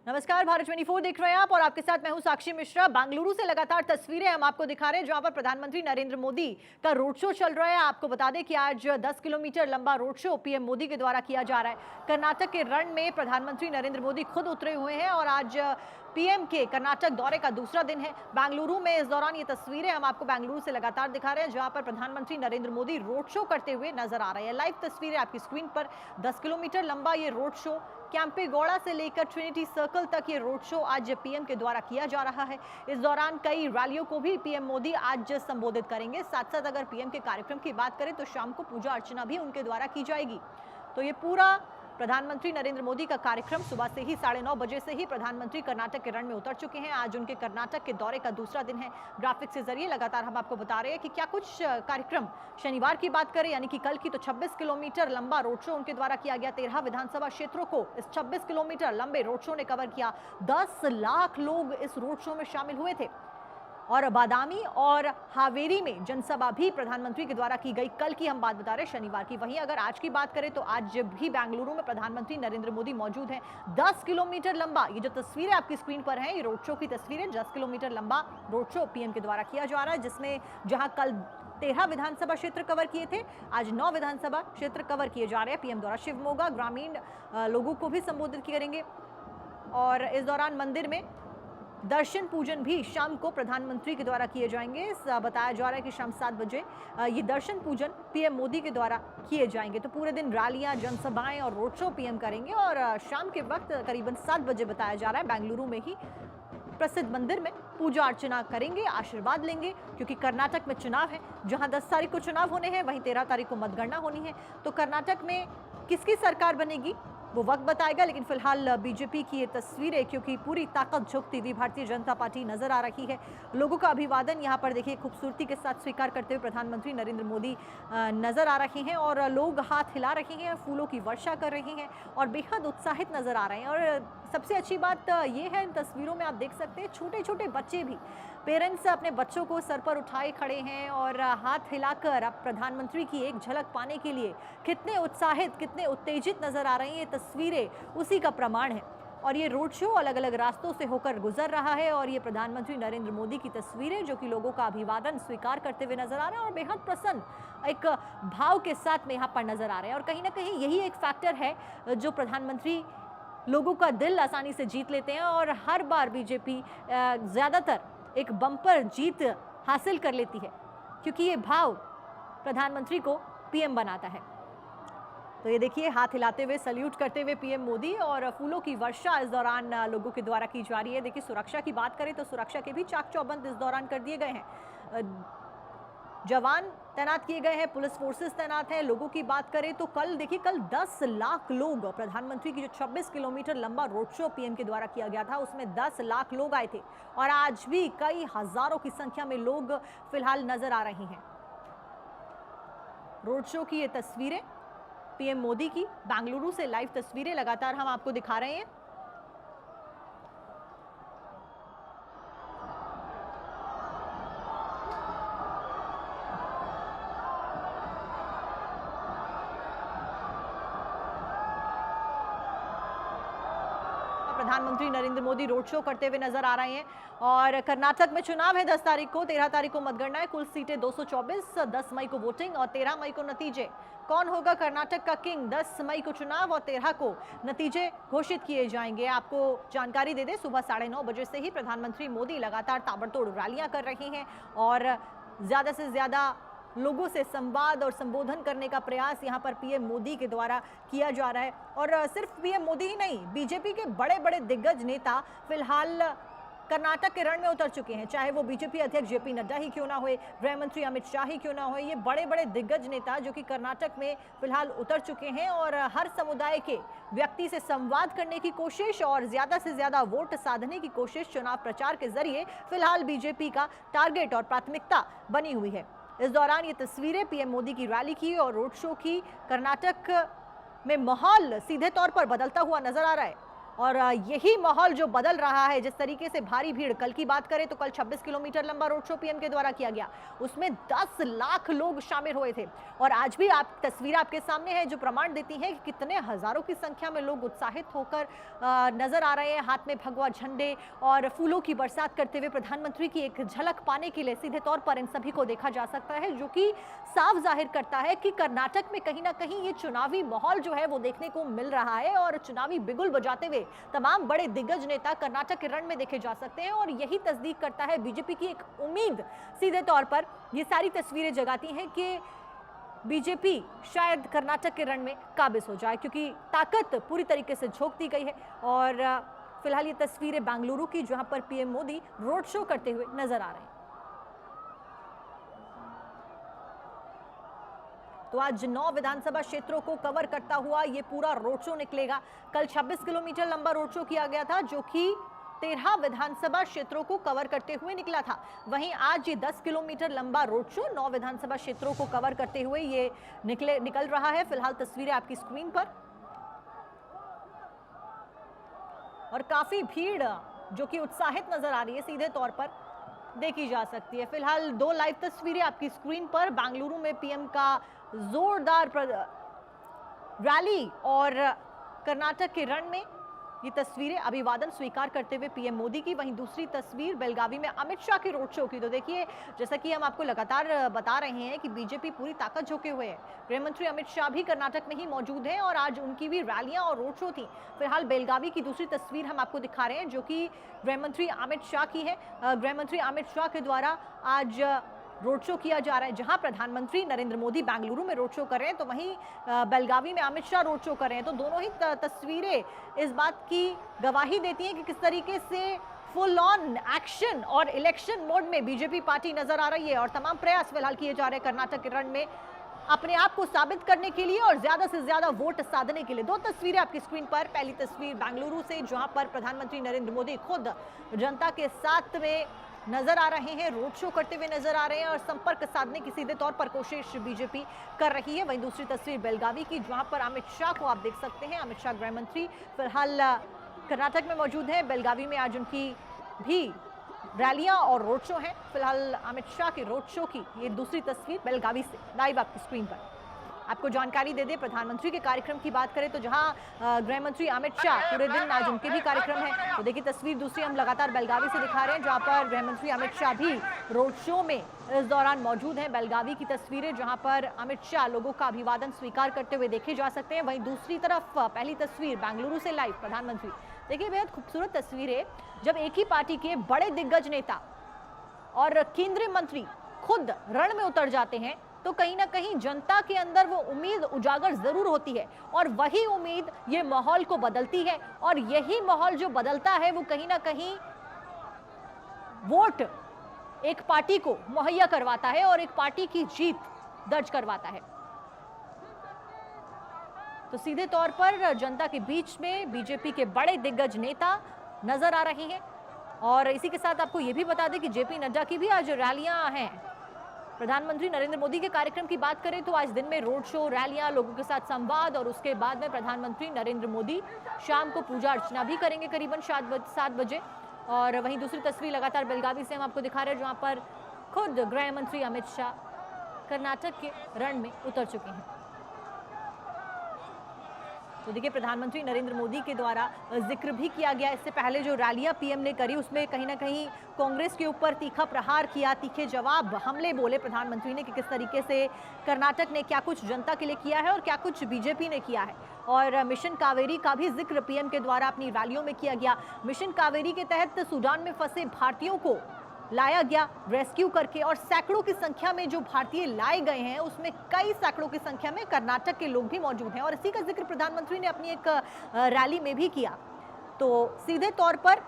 नमस्कार, भारत 24 देख रहे हैं आप और आपके साथ मैं हूं साक्षी मिश्रा। बेंगलुरु से लगातार तस्वीरें हम आपको दिखा रहे हैं जहां पर प्रधानमंत्री नरेंद्र मोदी का रोड शो चल रहा है। आपको बता दें कि आज 10 किलोमीटर लंबा रोड शो पीएम मोदी के द्वारा किया जा रहा है। कर्नाटक के रण में प्रधानमंत्री नरेंद्र मोदी खुद उतरे हुए हैं और आज पीएम के कर्नाटक दौरे का दूसरा दिन है बेंगलुरु में। इस दौरान ये तस्वीरें हम आपको बेंगलुरु से लगातार दिखा रहे हैं जहां पर प्रधानमंत्री नरेंद्र मोदी रोड शो करते हुए नजर आ रहे हैं। लाइव तस्वीरें आपकी स्क्रीन पर। 10 किलोमीटर लंबा ये रोड शो कैंपेगौड़ा से लेकर ट्रिनिटी सर्कल तक ये रोड शो आज पीएम के द्वारा किया जा रहा है। इस दौरान कई रैलियों को भी पीएम मोदी आज संबोधित करेंगे। साथ साथ अगर पीएम के कार्यक्रम की बात करें तो शाम को पूजा अर्चना भी उनके द्वारा की जाएगी। तो ये पूरा प्रधानमंत्री नरेंद्र मोदी का कार्यक्रम सुबह से ही 9:30 बजे से ही प्रधानमंत्री कर्नाटक के रण में उतर चुके हैं। आज उनके कर्नाटक के दौरे का दूसरा दिन है। ग्राफिक्स के जरिए लगातार हम आपको बता रहे हैं कि क्या कुछ कार्यक्रम। शनिवार की बात करें यानी कि कल की, तो 26 किलोमीटर लंबा रोड शो उनके द्वारा किया गया। 13 विधानसभा क्षेत्रों को इस 26 किलोमीटर लंबे रोड शो ने कवर किया। 10 लाख लोग इस रोड शो में शामिल हुए थे और बादामी और हावेरी में जनसभा भी प्रधानमंत्री के द्वारा की गई। कल की हम बात बता रहे हैं, शनिवार की। वहीं अगर आज की बात करें तो आज भी बेंगलुरु में प्रधानमंत्री नरेंद्र मोदी मौजूद हैं। 10 किलोमीटर लंबा ये जो तस्वीरें आपकी स्क्रीन पर हैं, ये रोड शो की तस्वीरें। 10 किलोमीटर लंबा रोड शो पीएम के द्वारा किया जा रहा है, जिसमें जहां कल 13 विधानसभा क्षेत्र कवर किए थे, आज 9 विधानसभा क्षेत्र कवर किए जा रहे हैं पीएम द्वारा। शिवमोगा ग्रामीण लोगों को भी संबोधित करेंगे और इस दौरान मंदिर में दर्शन पूजन भी शाम को प्रधानमंत्री के द्वारा किए जाएंगे। बताया जा रहा है कि शाम 7 बजे ये दर्शन पूजन पीएम मोदी के द्वारा किए जाएंगे। तो पूरे दिन रैलियां, जनसभाएं और रोड शो पीएम करेंगे और शाम के वक्त करीबन 7 बजे बताया जा रहा है बेंगलुरु में ही प्रसिद्ध मंदिर में पूजा अर्चना करेंगे, आशीर्वाद लेंगे। क्योंकि कर्नाटक में चुनाव है, जहां 10 तारीख को चुनाव होने हैं वहीं 13 तारीख को मतगणना होनी है। तो कर्नाटक में किसकी सरकार बनेगी वो वक्त बताएगा। लेकिन फिलहाल बीजेपी की ये तस्वीरें, क्योंकि पूरी ताकत झोंकती हुई भारतीय जनता पार्टी नजर आ रही है। लोगों का अभिवादन यहाँ पर देखिए खूबसूरती के साथ स्वीकार करते हुए प्रधानमंत्री नरेंद्र मोदी नजर आ रहे हैं और लोग हाथ हिला रहे हैं, फूलों की वर्षा कर रहे हैं और बेहद उत्साहित नजर आ रहे हैं। और सबसे अच्छी बात ये है, इन तस्वीरों में आप देख सकते हैं छोटे छोटे बच्चे भी, पेरेंट्स अपने बच्चों को सर पर उठाए खड़े हैं और हाथ हिलाकर अब प्रधानमंत्री की एक झलक पाने के लिए कितने उत्साहित, कितने उत्तेजित नजर आ रही हैं। ये तस्वीरें उसी का प्रमाण है। और ये रोड शो अलग अलग रास्तों से होकर गुजर रहा है और ये प्रधानमंत्री नरेंद्र मोदी की तस्वीरें जो कि लोगों का अभिवादन स्वीकार करते हुए नजर आ रहे हैं और बेहद प्रसन्न एक भाव के साथ में यहाँ पर नजर आ रहे हैं। और कहीं ना कहीं यही एक फैक्टर है जो प्रधानमंत्री लोगों का दिल आसानी से जीत लेते हैं और हर बार बीजेपी ज्यादातर एक बम्पर जीत हासिल कर लेती है, क्योंकि ये भाव प्रधानमंत्री को पीएम बनाता है। तो ये देखिए हाथ हिलाते हुए, सल्यूट करते हुए पीएम मोदी और फूलों की वर्षा इस दौरान लोगों के द्वारा की जा रही है। देखिए सुरक्षा की बात करें तो सुरक्षा के भी चाक चौबंद इस दौरान कर दिए गए हैं। जवान तैनात किए गए हैं, पुलिस फोर्सेस तैनात हैं। लोगों की बात करें तो कल देखिए, कल 10 लाख लोग, प्रधानमंत्री की जो 26 किलोमीटर लंबा रोड शो पीएम के द्वारा किया गया था उसमें 10 लाख लोग आए थे और आज भी कई हजारों की संख्या में लोग फिलहाल नजर आ रहे हैं। रोड शो की ये तस्वीरें पीएम मोदी की, बेंगलुरु से लाइव तस्वीरें लगातार हम आपको दिखा रहे हैं। प्रधानमंत्री नरेंद्र मोदी रोड शो करते हुए नजर आ रहे हैं और कर्नाटक में चुनाव है 10 तारीख को, 13 तारीख को मतगणना है। कुल सीटें 224, 10 मई को वोटिंग और 13 मई को नतीजे। कौन होगा कर्नाटक का किंग? 10 मई को चुनाव और 13 को नतीजे घोषित किए जाएंगे। आपको जानकारी दे दें, सुबह 9:30 बजे से ही प्रधानमंत्री मोदी लगातार ताबड़तोड़ रैलियां कर रहे हैं और ज्यादा से ज्यादा लोगों से संवाद और संबोधन करने का प्रयास यहां पर पीएम मोदी के द्वारा किया जा रहा है। और सिर्फ पीएम मोदी ही नहीं, बीजेपी के बड़े बड़े दिग्गज नेता फिलहाल कर्नाटक के रण में उतर चुके हैं। चाहे वो बीजेपी अध्यक्ष जेपी नड्डा ही क्यों ना हुए, गृह मंत्री अमित शाह ही क्यों ना हुए, ये बड़े बड़े दिग्गज नेता जो कि कर्नाटक में फिलहाल उतर चुके हैं और हर समुदाय के व्यक्ति से संवाद करने की कोशिश और ज्यादा से ज्यादा वोट साधने की कोशिश चुनाव प्रचार के जरिए फिलहाल बीजेपी का टारगेट और प्राथमिकता बनी हुई है। इस दौरान ये तस्वीरें पीएम मोदी की रैली की और रोड शो की। कर्नाटक में माहौल सीधे तौर पर बदलता हुआ नजर आ रहा है। और यही माहौल जो बदल रहा है, जिस तरीके से भारी भीड़, कल की बात करें तो कल 26 किलोमीटर लंबा रोड शो पीएम के द्वारा किया गया, उसमें 10 लाख लोग शामिल हुए थे। और आज भी आप तस्वीर आपके सामने है जो प्रमाण देती है कि कितने हजारों की संख्या में लोग उत्साहित होकर नजर आ रहे हैं, हाथ में भगवा झंडे और फूलों की बरसात करते हुए। प्रधानमंत्री की एक झलक पाने के लिए सीधे तौर पर इन सभी को देखा जा सकता है, जो कि साफ जाहिर करता है कि कर्नाटक में कहीं ना कहीं ये चुनावी माहौल जो है वो देखने को मिल रहा है और चुनावी बिगुल बजाते हुए तमाम बड़े दिग्गज नेता कर्नाटक के रण में देखे जा सकते हैं। और यही तस्दीक करता है बीजेपी की एक उम्मीद, सीधे तौर पर ये सारी तस्वीरें जगाती हैं कि बीजेपी शायद कर्नाटक के रण में काबिज हो जाए, क्योंकि ताकत पूरी तरीके से झोंक दी गई है। और फिलहाल ये तस्वीरें बेंगलुरु की, जहां पर पीएम मोदी रोड शो करते हुए नजर आ रहे हैं। तो आज 9 विधानसभा क्षेत्रों को कवर करता हुआ ये पूरा रोड शो निकलेगा। कल 26 किलोमीटर लंबा रोड शो किया गया था, जो कि 13 विधानसभा क्षेत्रों को कवर करते हुए निकला था। वहीं आज ये 10 किलोमीटर लंबा रोड शो 9 विधानसभा क्षेत्रों को कवर करते हुए ये निकल रहा है। फिलहाल तस्वीरें आपकी स्क्रीन पर, और काफी भीड़ जो कि उत्साहित नजर आ रही है सीधे तौर पर देखी जा सकती है। फिलहाल 2 लाइव तस्वीरें आपकी स्क्रीन पर, बेंगलुरु में पीएम का जोरदार रैली और कर्नाटक के रण में ये तस्वीरें अभिवादन स्वीकार करते हुए पीएम मोदी की। वहीं दूसरी तस्वीर बेलगावी में अमित शाह के रोड शो की। तो देखिए, जैसा कि हम आपको लगातार बता रहे हैं कि बीजेपी पूरी ताकत झोंके हुए है। गृह मंत्री अमित शाह भी कर्नाटक में ही मौजूद हैं और आज उनकी भी रैलियां और रोड शो थी। फिलहाल बेलगावी की दूसरी तस्वीर हम आपको दिखा रहे हैं, जो कि गृह मंत्री अमित शाह की है। गृह मंत्री अमित शाह के द्वारा आज रोड शो किया जा रहा है। जहां प्रधानमंत्री नरेंद्र मोदी बेंगलुरु में रोड शो कर रहे हैं, तो वहीं बेलगावी में अमित शाह रोड शो कर रहे हैं। तो दोनों ही तस्वीरें इस बात की गवाही देती हैं कि किस तरीके से फुल ऑन एक्शन और इलेक्शन मोड में बीजेपी पार्टी नजर आ रही है। और तमाम प्रयास फिलहाल किए जा रहे हैं कर्नाटक के रण में अपने आप को साबित करने के लिए और ज्यादा से ज्यादा वोट साधने के लिए। 2 तस्वीरें आपकी स्क्रीन पर। पहली तस्वीर बेंगलुरु से, जहां पर प्रधानमंत्री नरेंद्र मोदी खुद जनता के साथ में नजर आ रहे हैं, रोड शो करते हुए नजर आ रहे हैं और संपर्क साधने की सीधे तौर पर कोशिश बीजेपी कर रही है। वहीं दूसरी तस्वीर बेलगावी की, जहां पर अमित शाह को आप देख सकते हैं। अमित शाह गृह मंत्री फिलहाल कर्नाटक में मौजूद हैं। बेलगावी में आज उनकी भी रैलियां और रोड शो हैं। फिलहाल अमित शाह के रोड शो की ये दूसरी तस्वीर बेलगावी से लाइव आपकी स्क्रीन पर। आपको जानकारी दे दे, प्रधानमंत्री के कार्यक्रम की बात करें तो जहां गृह मंत्री अमित शाह पूरे दिन आज उनके भी कार्यक्रम है। तो देखिए, तस्वीर दूसरी हम लगातार बेलगावी से दिखा रहे हैं, जहां पर गृह मंत्री अमित शाह भी रोड शो में इस दौरान मौजूद हैं। बेलगावी की तस्वीरें, जहां पर अमित शाह लोगों का अभिवादन स्वीकार करते हुए देखे जा सकते हैं। वहीं दूसरी तरफ पहली तस्वीर बेंगलुरु से लाइव प्रधानमंत्री। देखिए, बेहद खूबसूरत तस्वीर है जब एक ही पार्टी के बड़े दिग्गज नेता और केंद्रीय मंत्री खुद रण में उतर जाते हैं, तो कहीं ना कहीं जनता के अंदर वो उम्मीद उजागर जरूर होती है और वही उम्मीद ये माहौल को बदलती है। और यही माहौल जो बदलता है वो कहीं ना कहीं वोट एक पार्टी को मुहैया करवाता है और एक पार्टी की जीत दर्ज करवाता है। तो सीधे तौर पर जनता के बीच में बीजेपी के बड़े दिग्गज नेता नजर आ रहे हैं। और इसी के साथ आपको यह भी बता दें कि जेपी नड्डा की भी आज रैलियां हैं। प्रधानमंत्री नरेंद्र मोदी के कार्यक्रम की बात करें तो आज दिन में रोड शो, रैलियां, लोगों के साथ संवाद और उसके बाद में प्रधानमंत्री नरेंद्र मोदी शाम को पूजा अर्चना भी करेंगे करीबन 7 बजे। और वहीं दूसरी तस्वीर लगातार बेलगावी से हम आपको दिखा रहे हैं, जहां पर खुद गृह मंत्री अमित शाह कर्नाटक के रण में उतर चुके हैं। तो देखिए, प्रधानमंत्री नरेंद्र मोदी के द्वारा जिक्र भी किया गया। इससे पहले जो रैलियां पीएम ने करी उसमें कहीं ना कहीं कांग्रेस के ऊपर तीखा प्रहार किया, तीखे जवाब हमले बोले प्रधानमंत्री ने कि किस तरीके से कर्नाटक ने क्या कुछ जनता के लिए किया है और क्या कुछ बीजेपी ने किया है। और मिशन कावेरी का भी जिक्र पीएम के द्वारा अपनी रैलियों में किया गया। मिशन कावेरी के तहत सूडान में फंसे भारतीयों को लाया गया रेस्क्यू करके, और सैकड़ों की संख्या में जो भारतीय लाए गए हैं उसमें कई सैकड़ों की संख्या में कर्नाटक के लोग भी मौजूद हैं। और इसी का जिक्र प्रधानमंत्री ने अपनी एक रैली में भी किया। तो सीधे तौर पर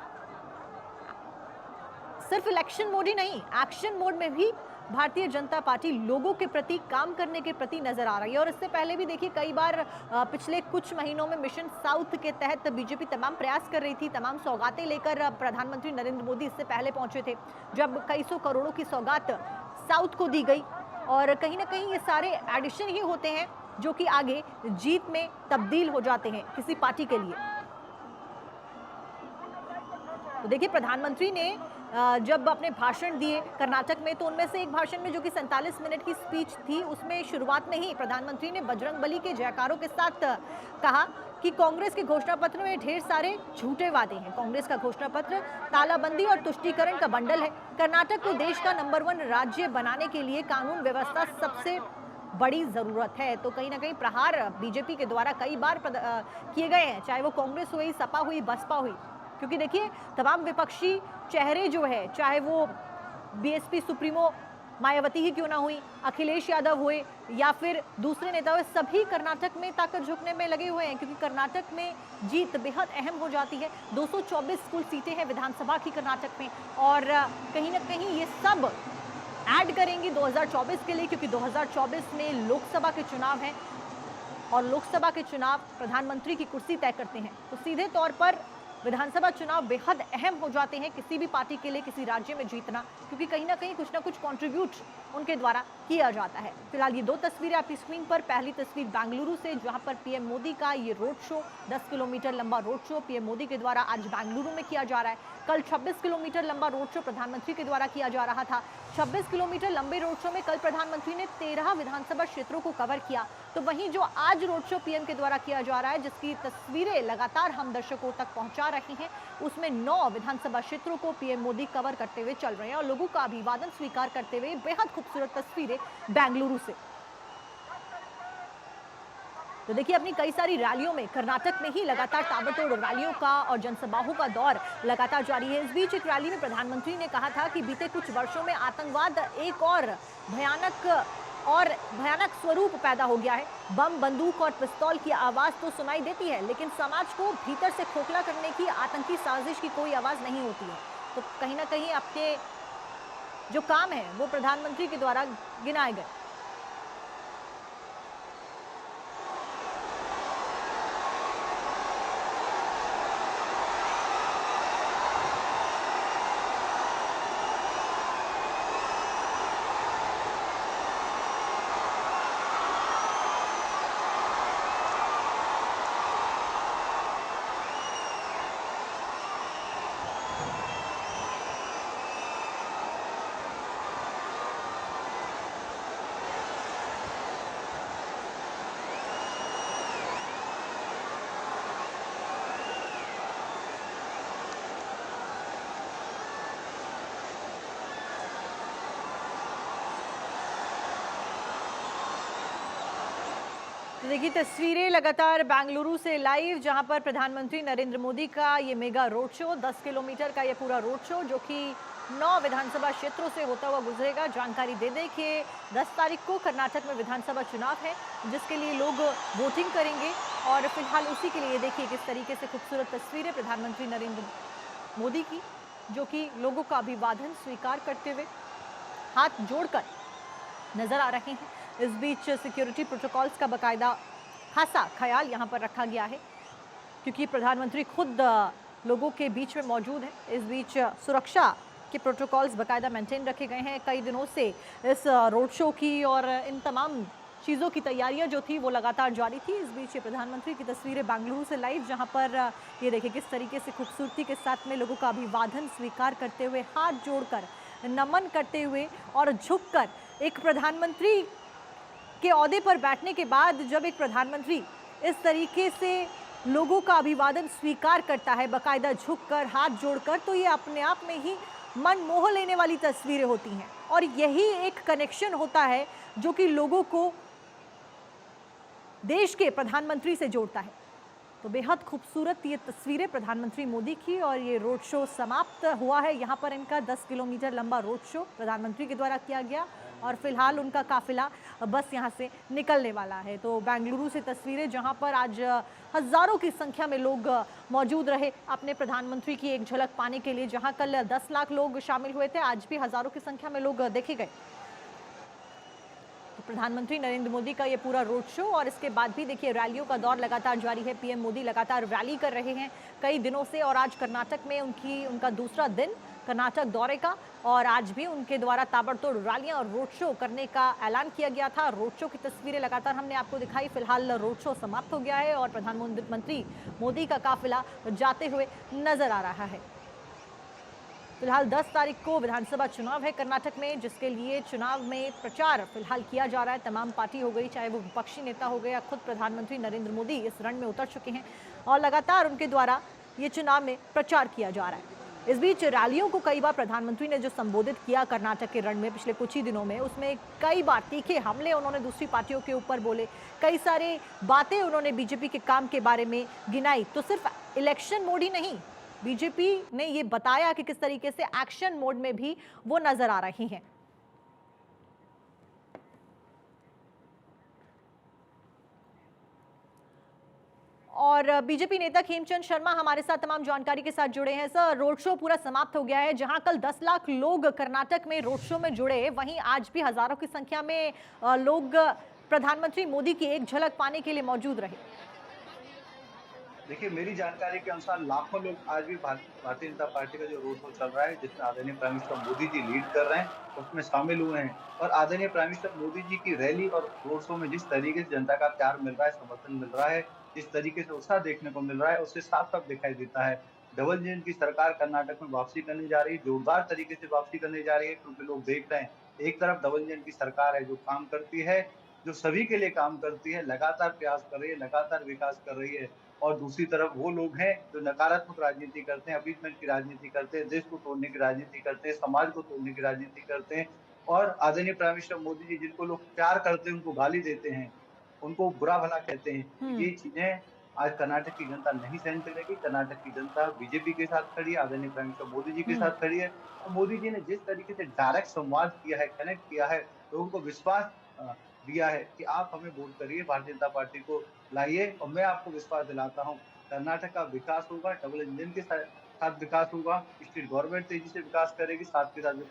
सिर्फ इलेक्शन मोड ही नहीं, एक्शन मोड में भी भारतीय जनता पार्टी लोगों के प्रति, काम करने के प्रति नजर आ रही है। और इससे पहले भी देखिए, कई बार पिछले कुछ महीनों में मिशन साउथ के तहत बीजेपी तमाम प्रयास कर रही थी, तमाम सौगातें लेकर प्रधानमंत्री नरेंद्र मोदी इससे पहले पहुंचे थे, जब कई सौ करोड़ों की सौगात साउथ को दी गई। और कहीं ना कहीं ये सारे एडिशन ही होते हैं जो कि आगे जीत में तब्दील हो जाते हैं किसी पार्टी के लिए। तो देखिए प्रधानमंत्री ने जब अपने भाषण दिए कर्नाटक में, तो उनमें से एक भाषण में जो कि 47 मिनट की स्पीच थी, उसमें शुरुआत में ही प्रधानमंत्री ने बजरंगबली के जयकारों के साथ कहा कि कांग्रेस के घोषणा पत्र में ढेर सारे झूठे वादे हैं। कांग्रेस का घोषणा पत्र तालाबंदी और तुष्टीकरण का बंडल है। कर्नाटक को देश का नंबर 1 राज्य बनाने के लिए कानून व्यवस्था सबसे बड़ी जरूरत है। तो कहीं ना कहीं प्रहार बीजेपी के द्वारा कई बार किए गए हैं, चाहे वो कांग्रेस हुई, सपा हुई, बसपा हुई, क्योंकि देखिए तमाम विपक्षी चेहरे जो है, चाहे वो बीएसपी सुप्रीमो मायावती ही क्यों ना हुई, अखिलेश यादव हुए या फिर दूसरे नेता हुए, सभी कर्नाटक में ताकत झोंकने में लगे हुए हैं, क्योंकि कर्नाटक में जीत बेहद अहम हो जाती है। 224 कुल सीटें हैं विधानसभा की कर्नाटक में, और कहीं ना कहीं ये सब ऐड करेंगी 2024 के लिए, क्योंकि 2024 में लोकसभा के चुनाव हैं और लोकसभा के चुनाव प्रधानमंत्री की कुर्सी तय करते हैं। तो सीधे तौर पर विधानसभा चुनाव बेहद अहम हो जाते हैं किसी भी पार्टी के लिए, किसी राज्य में जीतना, क्योंकि कहीं ना कहीं कुछ ना कुछ कंट्रीब्यूट उनके द्वारा किया जाता है। फिलहाल ये 2 तस्वीरें आपकी स्क्रीन पर। पहली तस्वीर बेंगलुरु से, जहां पर पीएम मोदी का ये रोड शो, 10 किलोमीटर लंबा रोड शो पीएम मोदी के द्वारा आज बेंगलुरु में किया जा रहा है। कल 26 किलोमीटर लंबा रोड शो प्रधानमंत्री के द्वारा किया जा रहा था। 26 किलोमीटर लंबे रोड शो में कल प्रधानमंत्री ने 13 विधानसभा क्षेत्रों को कवर किया। तो वहीं जो आज रोड शो पीएम के द्वारा किया जा रहा है, जिसकी तस्वीरें लगातार हम दर्शकों तक पहुंचा रहे हैं, उसमें 9 विधानसभा क्षेत्रों को पीएम मोदी कवर करते हुए चल रहे हैं और लोगों का अभिवादन स्वीकार करते हुए। बेहद खूबसूरत तस्वीरें बेंगलुरु से। तो देखिए अपनी कई सारी रैलियों में कर्नाटक में ही लगातार ताबड़तोड़ रैलियों का और जनसभाओं का दौर लगातार जारी है। इस बीच एक रैली में प्रधानमंत्री ने कहा था कि बीते कुछ वर्षों में आतंकवाद एक और भयानक स्वरूप पैदा हो गया है। बम, बंदूक और पिस्तौल की आवाज तो सुनाई देती है, लेकिन समाज को भीतर से खोखला करने की आतंकी साजिश की कोई आवाज नहीं होती है। तो कहीं ना कहीं आपके जो काम है वो प्रधानमंत्री के द्वारा गिनाए गए। तो देखिए तस्वीरें लगातार बेंगलुरु से लाइव, जहां पर प्रधानमंत्री नरेंद्र मोदी का ये मेगा रोड शो, 10 किलोमीटर का ये पूरा रोड शो, जो कि 9 विधानसभा क्षेत्रों से होता हुआ गुजरेगा। जानकारी दे दें कि 10 तारीख को कर्नाटक में विधानसभा चुनाव है, जिसके लिए लोग वोटिंग करेंगे। और फिलहाल उसी के लिए देखिए किस तरीके से खूबसूरत तस्वीरें प्रधानमंत्री नरेंद्र मोदी की, जो कि लोगों का अभिवादन स्वीकार करते हुए हाथ जोड़कर नजर आ रहे हैं। इस बीच सिक्योरिटी प्रोटोकॉल्स का बाकायदा खासा ख्याल यहाँ पर रखा गया है, क्योंकि प्रधानमंत्री खुद लोगों के बीच में मौजूद है। इस बीच सुरक्षा के प्रोटोकॉल्स बाकायदा मेंटेन रखे गए हैं। कई दिनों से इस रोड शो की और इन तमाम चीज़ों की तैयारियां जो थी वो लगातार जारी थी। इस बीच ये प्रधानमंत्री की तस्वीरें बेंगलुरु से लाइव, जहां पर ये देखिए किस तरीके से खूबसूरती के साथ में लोगों का अभिवादन स्वीकार करते हुए, हाथ जोड़कर नमन करते हुए और झुककर, एक प्रधानमंत्री के ओहदे पर बैठने के बाद जब एक प्रधानमंत्री इस तरीके से लोगों का अभिवादन स्वीकार करता है, बाकायदा झुककर, हाथ जोड़कर, तो ये अपने आप में ही मन मोह लेने वाली तस्वीरें होती हैं। और यही एक कनेक्शन होता है जो कि लोगों को देश के प्रधानमंत्री से जोड़ता है। तो बेहद खूबसूरत ये तस्वीरें प्रधानमंत्री मोदी की, और ये रोड शो समाप्त हुआ है। यहाँ पर इनका 10 किलोमीटर लंबा रोड शो प्रधानमंत्री के द्वारा किया गया, और फिलहाल उनका काफिला बस यहाँ से निकलने वाला है। तो बेंगलुरु से तस्वीरें, जहाँ पर आज हजारों की संख्या में लोग मौजूद रहे अपने प्रधानमंत्री की एक झलक पाने के लिए। जहाँ कल 10 लाख लोग शामिल हुए थे, आज भी हजारों की संख्या में लोग देखे गए। तो प्रधानमंत्री नरेंद्र मोदी का ये पूरा रोड शो, और इसके बाद भी देखिए रैलियों का दौर लगातार जारी है। पीएम मोदी लगातार रैली कर रहे हैं कई दिनों से, और आज कर्नाटक में उनका दूसरा दिन कर्नाटक दौरे का, और आज भी उनके द्वारा ताबड़तोड़ रैलियां और रोड शो करने का ऐलान किया गया था। रोड शो की तस्वीरें लगातार हमने आपको दिखाई। फिलहाल रोड शो समाप्त हो गया है और प्रधानमंत्री मोदी का काफिला जाते हुए नजर आ रहा है। फिलहाल 10 तारीख को विधानसभा चुनाव है कर्नाटक में, जिसके लिए चुनाव में प्रचार फिलहाल किया जा रहा है। तमाम पार्टी हो गई, चाहे वो विपक्षी नेता हो गए या खुद प्रधानमंत्री नरेंद्र मोदी इस रण में उतर चुके हैं और लगातार उनके द्वारा ये चुनाव में प्रचार किया जा रहा है। इस बीच रैलियों को कई बार प्रधानमंत्री ने जो संबोधित किया कर्नाटक के रण में पिछले कुछ ही दिनों में, उसमें कई बार तीखे हमले उन्होंने दूसरी पार्टियों के ऊपर बोले, कई सारे बातें उन्होंने बीजेपी के काम के बारे में गिनाई। तो सिर्फ इलेक्शन मोड ही नहीं, बीजेपी ने ये बताया कि किस तरीके से एक्शन मोड में भी वो नजर आ रही हैं। और बीजेपी नेता खेमचंद शर्मा हमारे साथ तमाम जानकारी के साथ जुड़े हैं। सर, रोड शो पूरा समाप्त हो गया है। जहां कल 10 लाख लोग कर्नाटक में रोड शो में जुड़े, वहीं आज भी हजारों की संख्या में लोग प्रधानमंत्री मोदी की एक झलक पाने के लिए मौजूद रहे। देखिए, मेरी जानकारी के अनुसार लाखों लोग आज भी भारतीय जनता पार्टी का जो रोड शो चल रहा है, जिसमें आदरणीय prime minister Modi ji lead कर रहे हैं, उसमें शामिल हुए हैं। और आदरणीय प्राइम मिनिस्टर मोदी जी की रैली और रोड शो में जिस तरीके से जनता का प्यार मिल रहा है, समर्थन मिल रहा है, जिस तरीके से उत्साह देखने को मिल रहा है, उससे साफ-साफ दिखाई देता है। डबल इंजन की सरकार कर्नाटक में वापसी करने जा रही है, जोरदार तरीके से वापसी करने जा रही है, क्योंकि लोग देख रहे हैं, एक तरफ डबल इंजन की सरकार है जो काम करती है, जो सभी के लिए काम करती है, लगातार प्रयास कर रही है, लगातार विकास कर रही है। और दूसरी तरफ वो लोग हैं जो नकारात्मक राजनीति करते हैं, अपीसमेंट की राजनीति करते हैं, देश को तोड़ने की राजनीति करते हैं, समाज को तोड़ने की राजनीति करते हैं। और आदरणीय प्राइम मिनिस्टर मोदी जी जिनको लोग प्यार करते हैं, उनको गाली देते हैं, उनको बुरा-भला कहते हैं। ये चीज़ें आज कर्नाटक की जनता नहीं सहन करेगी। कर्नाटक की जनता बीजेपी के साथ खड़ी है, आदरणीय प्राइम मिनिस्टर मोदी जी के हम्म। साथ खड़ी है। और मोदी जी ने जिस तरीके से डायरेक्ट संवाद किया है, कनेक्ट किया है, लोगों को विश्वास दिया है कि आप हमें वोट करिए, भारतीय जनता पार्टी को लाइए और मैं आपको विश्वास दिलाता हूँ, कर्नाटक का विकास होगा, डबल इंजन के साथ विकास होगा, स्टेट गवर्नमेंट तेजी से विकास करेगी, साथ के साथ जो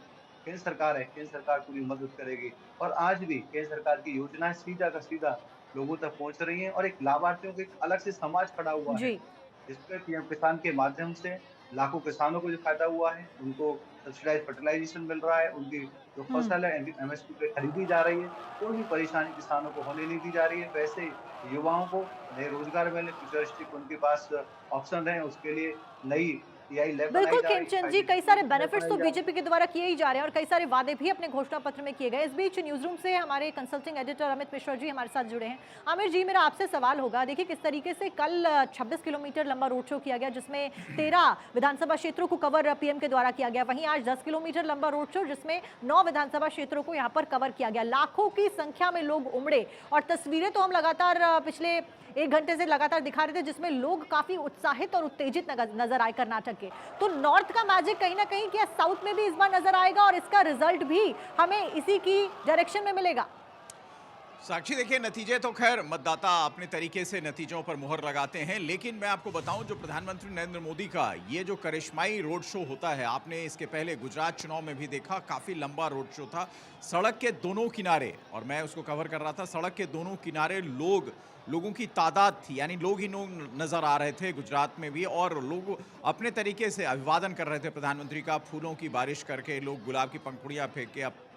केंद्र सरकार है, केंद्र सरकार पूरी मदद करेगी। और आज भी केंद्र सरकार की योजनाएँ सीधा का सीधा लोगों तक पहुँच रही हैं और एक लाभार्थियों का एक अलग से समाज खड़ा हुआ है। जी। जिसपे पीएम किसान के माध्यम से लाखों किसानों को जो फायदा हुआ है, उनको सब्सिडाइज़्ड फर्टिलाइज़ेशन मिल रहा है, उनकी जो हम्म। फसल है एमएसपी पे खरीदी जा रही है, कोई भी परेशानी किसानों को होने नहीं दी जा रही है। वैसे ही युवाओं को नए रोजगार मिले, फ्यूचरिस्टिक उनके पास ऑप्शन रहे, उसके लिए नई एआई लैब बनाई बिल्कुल जा रही है, खेमचंद जी, 5G कई सारे लैब बेनिफिट्स बनाई तो जा रही है। बीजेपी के द्वारा किए ही जा रहे हैं और कई सारे वादे भी अपने घोषणा पत्र में किए गए। इस बीच न्यूज रूम से हमारे कंसल्टिंग एडिटर अमित मिश्रा जी हमारे साथ जुड़े हैं। आमिर जी, मेरा आपसे सवाल होगा, देखिए किस तरीके से कल 26 किलोमीटर लंबा रोड शो किया गया, जिसमें 13 विधानसभा क्षेत्रों को कवर पीएम के द्वारा किया गया। वहीं आज 10 किलोमीटर लंबा रोड शो, जिसमें 9 विधानसभा क्षेत्रों को यहाँ पर कवर किया गया। लाखों की संख्या में लोग उमड़े और तस्वीरें तो हम लगातार पिछले 1 घंटे से लगातार दिखा रहे थे, जिसमें लोग काफी उत्साहित और उत्तेजित नजर आए कर्नाटक के। तो नॉर्थ का मैजिक कहीं ना कहीं क्या साउथ में भी इस बार नजर आएगा और इसका रिजल्ट भी हमें इसी की डायरेक्शन में मिलेगा? साक्षी, देखिए, नतीजे तो खैर मतदाता अपने तरीके से नतीजों पर मुहर लगाते हैं, लेकिन मैं आपको बताऊं, जो प्रधानमंत्री नरेंद्र मोदी का ये जो करिश्माई रोड शो होता है, आपने इसके पहले गुजरात चुनाव में भी देखा, काफी लंबा रोड शो था, सड़क के दोनों किनारे, और मैं उसको कवर कर रहा था, सड़क के दोनों किनारे लोगों की तादाद थी, यानी लोग ही लोग नजर आ रहे थे गुजरात में भी, और लोग अपने तरीके से अभिवादन कर रहे थे प्रधानमंत्री का, फूलों की बारिश करके, लोग गुलाब की पंखुड़ियां फेंक के,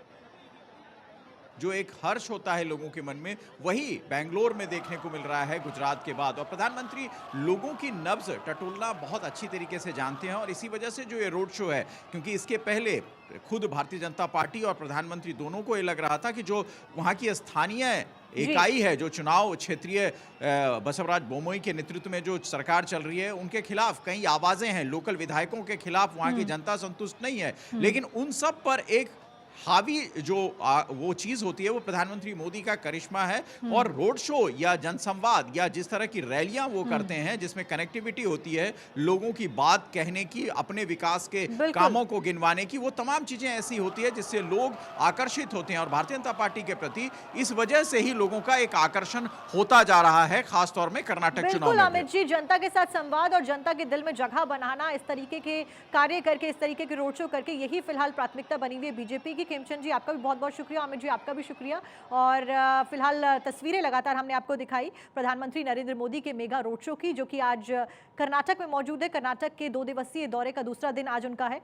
जो एक हर्ष होता है लोगों के मन में, वही बेंगलोर में देखने को मिल रहा है गुजरात के बाद। और प्रधानमंत्री लोगों की नब्ज टटोलना बहुत अच्छी तरीके से जानते हैं, और इसी वजह से जो ये रोड शो है, क्योंकि इसके पहले खुद भारतीय जनता पार्टी और प्रधानमंत्री दोनों को ये लग रहा था कि जो वहाँ की स्थानीय इकाई है, जो चुनाव क्षेत्रीय बसवराज बोमोई के नेतृत्व में जो सरकार चल रही है, उनके खिलाफ कई आवाजें हैं, लोकल विधायकों के खिलाफ वहाँ की जनता संतुष्ट नहीं है, लेकिन उन सब पर एक हावी जो वो चीज होती है, वो प्रधानमंत्री मोदी का करिश्मा है। और रोड शो या जनसंवाद या जिस तरह की रैलियां वो करते हैं, जिसमें कनेक्टिविटी होती है, लोगों की बात कहने की, अपने विकास के कामों को गिनवाने की, वो तमाम चीजें ऐसी होती है जिससे लोग आकर्षित होते हैं। और भारतीय जनता पार्टी के प्रति इस वजह से ही लोगों का एक आकर्षण होता जा रहा है, खासतौर में कर्नाटक चुनाव बिल्कुल में। अमित जी, जनता के साथ संवाद और जनता के दिल में जगह बनाना, इस तरीके के कार्य करके, इस तरीके के रोड शो करके, यही फिलहाल प्राथमिकता बनी हुई है बीजेपी की। खेमचंद जी, आपका भी बहुत बहुत शुक्रिया। अमित जी, आपका भी शुक्रिया। और फिलहाल तस्वीरें लगातार हमने आपको दिखाई प्रधानमंत्री नरेंद्र मोदी के मेगा रोड शो की, जो कि आज कर्नाटक में मौजूद है। कर्नाटक के 2 दिवसीय दौरे का दूसरा दिन आज उनका है।